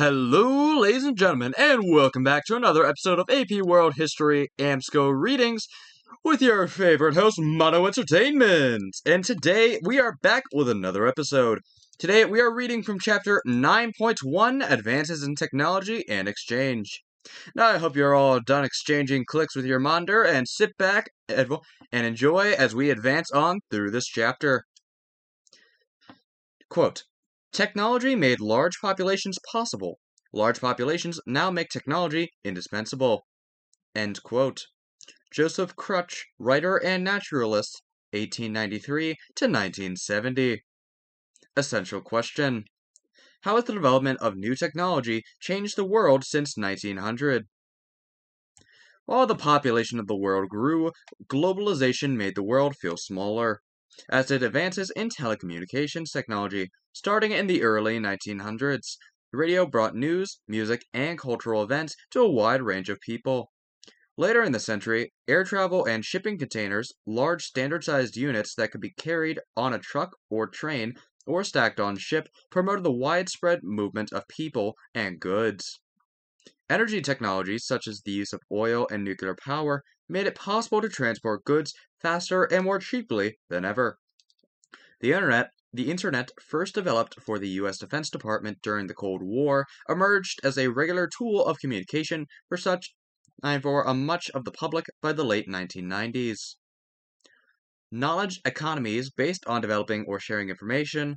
Hello, ladies and gentlemen, and welcome back to another episode of AP World History AMSCO Readings with your favorite host, Mono Entertainment. And today we are back with another episode. Today we are reading from Chapter 9.1, Advances in Technology and Exchange. Now I hope you're all done exchanging clicks with your monitor and sit back and enjoy as we advance on through this chapter. Quote, technology made large populations possible. Large populations now make technology indispensable. End quote. Joseph Crutch, writer and naturalist, 1893 to 1970. Essential question. How has the development of new technology changed the world since 1900? While the population of the world grew, globalization made the world feel smaller. As did advances in telecommunications technology. Starting in the early 1900s, radio brought news, music, and cultural events to a wide range of people. Later in the century, air travel and shipping containers, large standard-sized units that could be carried on a truck or train or stacked on ship, promoted the widespread movement of people and goods. Energy technologies, such as the use of oil and nuclear power, made it possible to transport goods faster and more cheaply than ever. The Internet, first developed for the U.S. Defense Department during the Cold War, emerged as a regular tool of communication for much of the public by the late 1990s. Knowledge economies based on developing or sharing information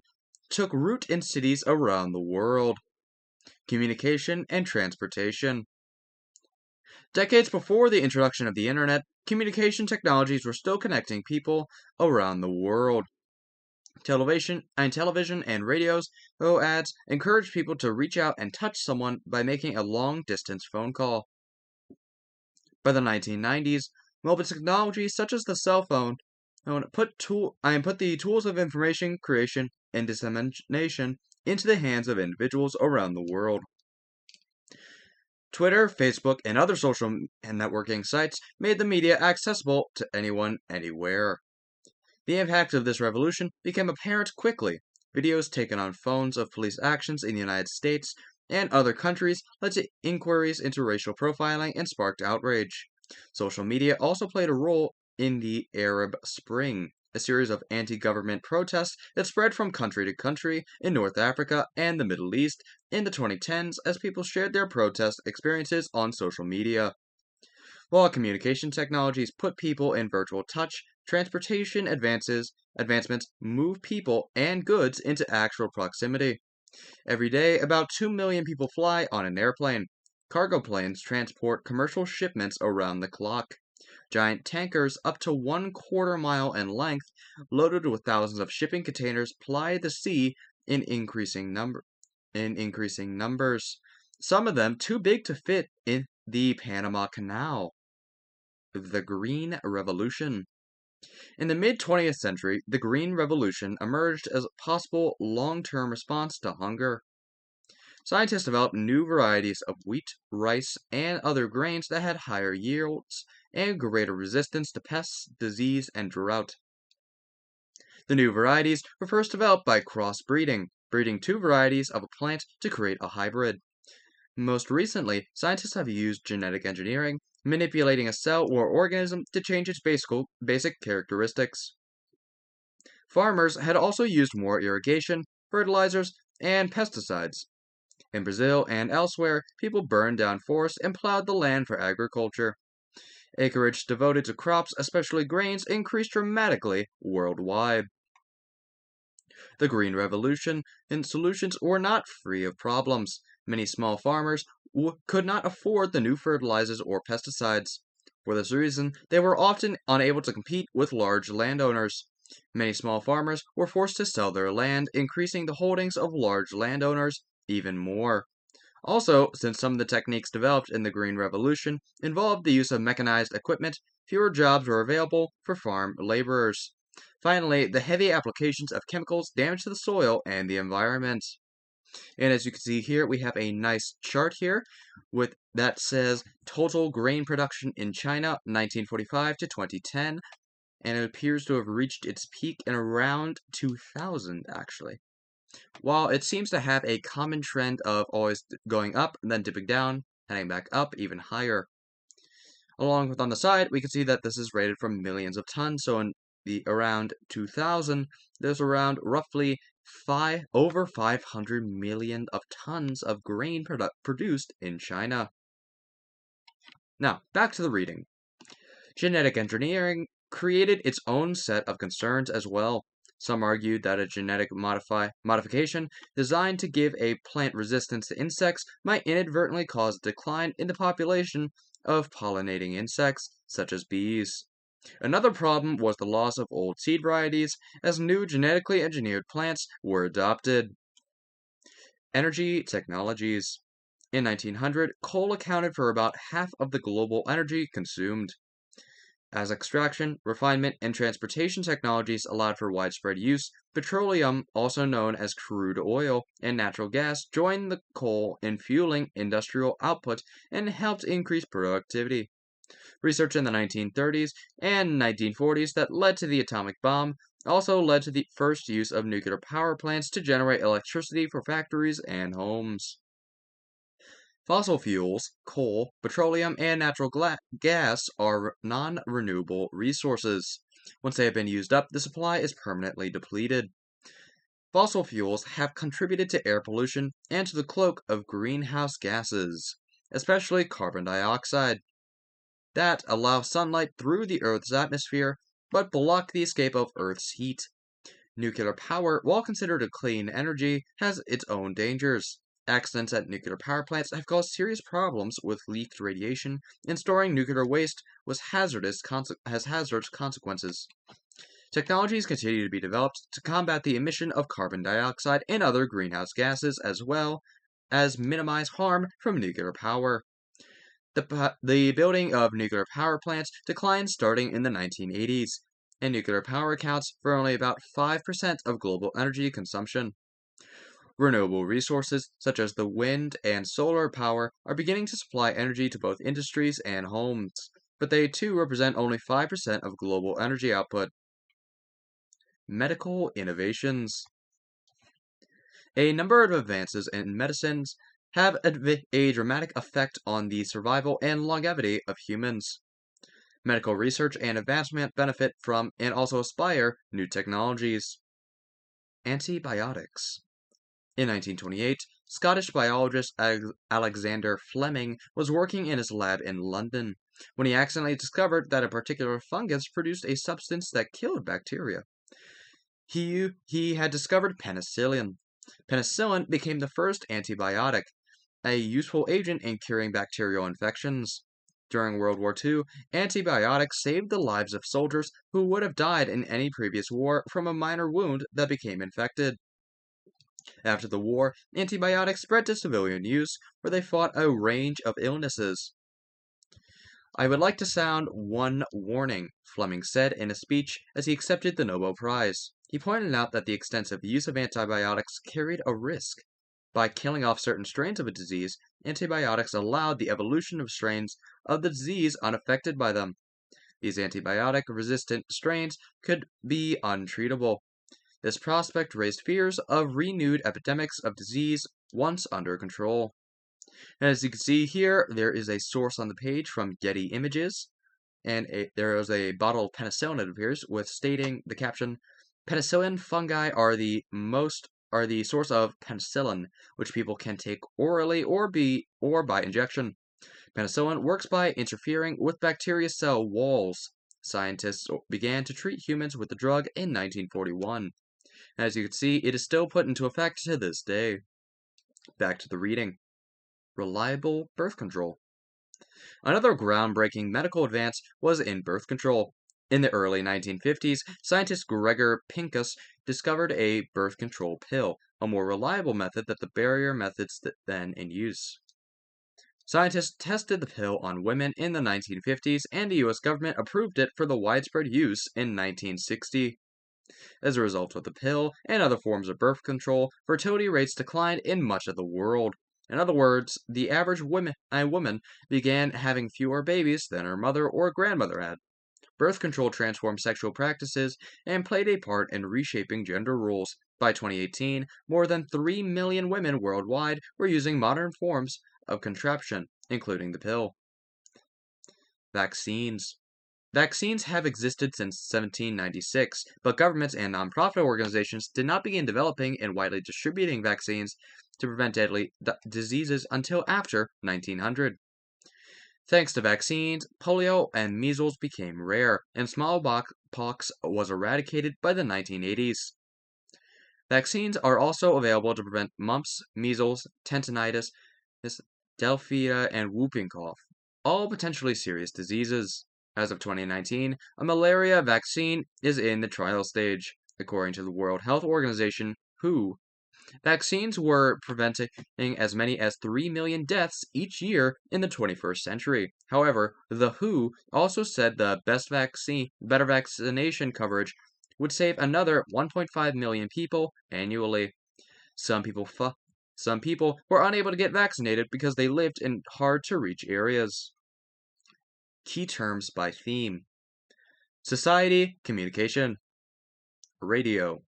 took root in cities around the world. Communication and transportation. Decades before the introduction of the Internet, communication technologies were still connecting people around the world. Television and radios ads encouraged people to reach out and touch someone by making a long-distance phone call. By the 1990s, mobile technologies such as the cell phone put the tools of information creation and dissemination into the hands of individuals around the world. Twitter, Facebook, and other social networking sites made the media accessible to anyone, anywhere. The impact of this revolution became apparent quickly. Videos taken on phones of police actions in the United States and other countries led to inquiries into racial profiling and sparked outrage. Social media also played a role in the Arab Spring, a series of anti-government protests that spread from country to country in North Africa and the Middle East in the 2010s as people shared their protest experiences on social media. While communication technologies put people in virtual touch, transportation advancements move people and goods into actual proximity. Every day, about 2 million people fly on an airplane. Cargo planes transport commercial shipments around the clock. Giant tankers up to 1/4 mile in length, loaded with thousands of shipping containers, ply the sea in increasing numbers. Some of them too big to fit in the Panama Canal. The Green Revolution. In the mid-20th century, the Green Revolution emerged as a possible long-term response to hunger. Scientists developed new varieties of wheat, rice, and other grains that had higher yields and greater resistance to pests, disease, and drought. The new varieties were first developed by crossbreeding, breeding two varieties of a plant to create a hybrid. Most recently, scientists have used genetic engineering, manipulating a cell or organism to change its basic characteristics. Farmers had also used more irrigation, fertilizers, and pesticides. In Brazil and elsewhere, people burned down forests and plowed the land for agriculture. Acreage devoted to crops, especially grains, increased dramatically worldwide. The Green Revolution and solutions were not free of problems. Many small farmers could not afford the new fertilizers or pesticides. For this reason, they were often unable to compete with large landowners. Many small farmers were forced to sell their land, increasing the holdings of large landowners even more. Also, since some of the techniques developed in the Green Revolution involved the use of mechanized equipment, fewer jobs were available for farm laborers. Finally, the heavy applications of chemicals damaged the soil and the environment. And as you can see here, we have a nice chart here that says total grain production in China 1945 to 2010, and it appears to have reached its peak in around 2000 actually. While it seems to have a common trend of always going up and then dipping down, heading back up even higher. Along with on the side, we can see that this is rated from millions of tons. So in the around 2000, there's around roughly over 500 million of tons of grain produced in China. Now, back to the reading. Genetic engineering created its own set of concerns as well. Some argued that a genetic modification designed to give a plant resistance to insects might inadvertently cause a decline in the population of pollinating insects, such as bees. Another problem was the loss of old seed varieties as new genetically engineered plants were adopted. Energy technologies. In 1900, coal accounted for about half of the global energy consumed. As extraction, refinement, and transportation technologies allowed for widespread use, petroleum, also known as crude oil, and natural gas joined the coal in fueling industrial output and helped increase productivity. Research in the 1930s and 1940s that led to the atomic bomb also led to the first use of nuclear power plants to generate electricity for factories and homes. Fossil fuels, coal, petroleum, and natural gas are non-renewable resources. Once they have been used up, the supply is permanently depleted. Fossil fuels have contributed to air pollution and to the cloak of greenhouse gases, especially carbon dioxide, that allow sunlight through the Earth's atmosphere but block the escape of Earth's heat. Nuclear power, while considered a clean energy, has its own dangers. Accidents at nuclear power plants have caused serious problems with leaked radiation, and storing nuclear waste has hazardous consequences. Technologies continue to be developed to combat the emission of carbon dioxide and other greenhouse gases, as well as minimize harm from nuclear power. The building of nuclear power plants declined starting in the 1980s, and nuclear power accounts for only about 5% of global energy consumption. Renewable resources, such as the wind and solar power, are beginning to supply energy to both industries and homes, but they too represent only 5% of global energy output. Medical innovations. A number of advances in medicines have a dramatic effect on the survival and longevity of humans. Medical research and advancement benefit from and also aspire new technologies. Antibiotics. In 1928, Scottish biologist Alexander Fleming was working in his lab in London when he accidentally discovered that a particular fungus produced a substance that killed bacteria. He had discovered penicillin. Penicillin became the first antibiotic, a useful agent in curing bacterial infections. During World War II, antibiotics saved the lives of soldiers who would have died in any previous war from a minor wound that became infected. After the war, antibiotics spread to civilian use, where they fought a range of illnesses. I would like to sound one warning, Fleming said in a speech as he accepted the Nobel Prize. He pointed out that the extensive use of antibiotics carried a risk. By killing off certain strains of a disease, antibiotics allowed the evolution of strains of the disease unaffected by them. These antibiotic-resistant strains could be untreatable. This prospect raised fears of renewed epidemics of disease once under control. And as you can see here, there is a source on the page from Getty Images, and there is a bottle of penicillin, it appears, with stating the caption, "Penicillin fungi are the source of penicillin, which people can take orally or by injection. Penicillin works by interfering with bacteria cell walls. Scientists began to treat humans with the drug in 1941. As you can see, it is still put into effect to this day." Back to the reading. Reliable birth control. Another groundbreaking medical advance was in birth control. In the early 1950s, scientist Gregor Pincus discovered a birth control pill, a more reliable method than the barrier methods then in use. Scientists tested the pill on women in the 1950s, and the US government approved it for the widespread use in 1960. As a result of the pill and other forms of birth control, fertility rates declined in much of the world. In other words, the average woman began having fewer babies than her mother or grandmother had. Birth control transformed sexual practices and played a part in reshaping gender roles, By 2018, more than 3 million women worldwide were using modern forms of contraception, including the pill. Vaccines. Vaccines have existed since 1796, but governments and nonprofit organizations did not begin developing and widely distributing vaccines to prevent deadly diseases until after 1900. Thanks to vaccines, polio and measles became rare, and smallpox was eradicated by the 1980s. Vaccines are also available to prevent mumps, measles, tendinitis, diphtheria, and whooping cough, all potentially serious diseases. As of 2019, a malaria vaccine is in the trial stage, according to the World Health Organization, WHO. Vaccines were preventing as many as 3 million deaths each year in the 21st century. However, the WHO also said the better vaccination coverage would save another 1.5 million people annually. Some people were unable to get vaccinated because they lived in hard-to-reach areas. Key terms by theme: society, communication, radio,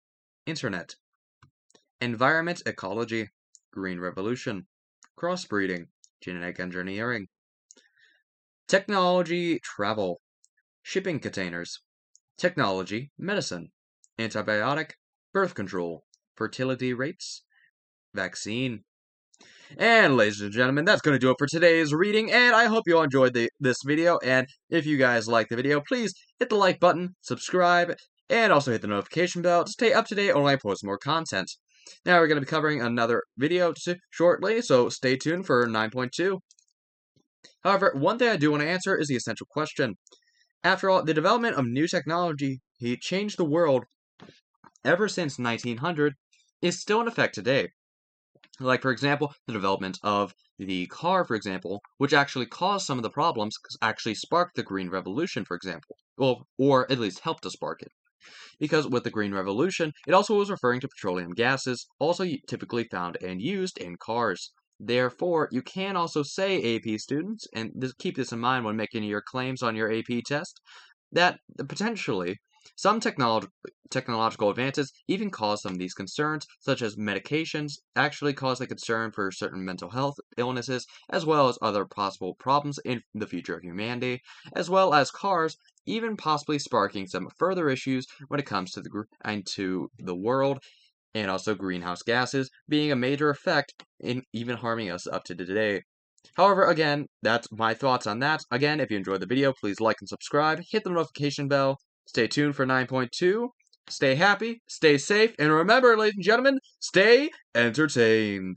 internet, environment, ecology, green revolution, crossbreeding, genetic engineering, technology, travel, shipping containers, technology, medicine, antibiotic, birth control, fertility rates, vaccine. And ladies and gentlemen, that's going to do it for today's reading, and I hope you all enjoyed this video, and if you guys liked the video, please hit the like button, subscribe, and also hit the notification bell to stay up to date when I post more content. Now we're going to be covering another video shortly, so stay tuned for 9.2. However, one thing I do want to answer is the essential question. After all, the development of new technology changed the world ever since 1900 is still in effect today. Like, for example, the development of the car, for example, which actually caused some of the problems, actually sparked the Green Revolution, for example. Well, or at least helped to spark it. Because with the Green Revolution, it also was referring to petroleum gases, also typically found and used in cars. Therefore, you can also say, AP students, and keep this in mind when making your claims on your AP test, that potentially some technological advances even cause some of these concerns, such as medications actually cause a concern for certain mental health illnesses, as well as other possible problems in the future of humanity, as well as cars even possibly sparking some further issues when it comes to the world, and also greenhouse gases being a major effect in even harming us up to today. However, again, that's my thoughts on that. Again, if you enjoyed the video, please like and subscribe, hit the notification bell, stay tuned for 9.2, stay happy, stay safe, and remember, ladies and gentlemen, stay entertained.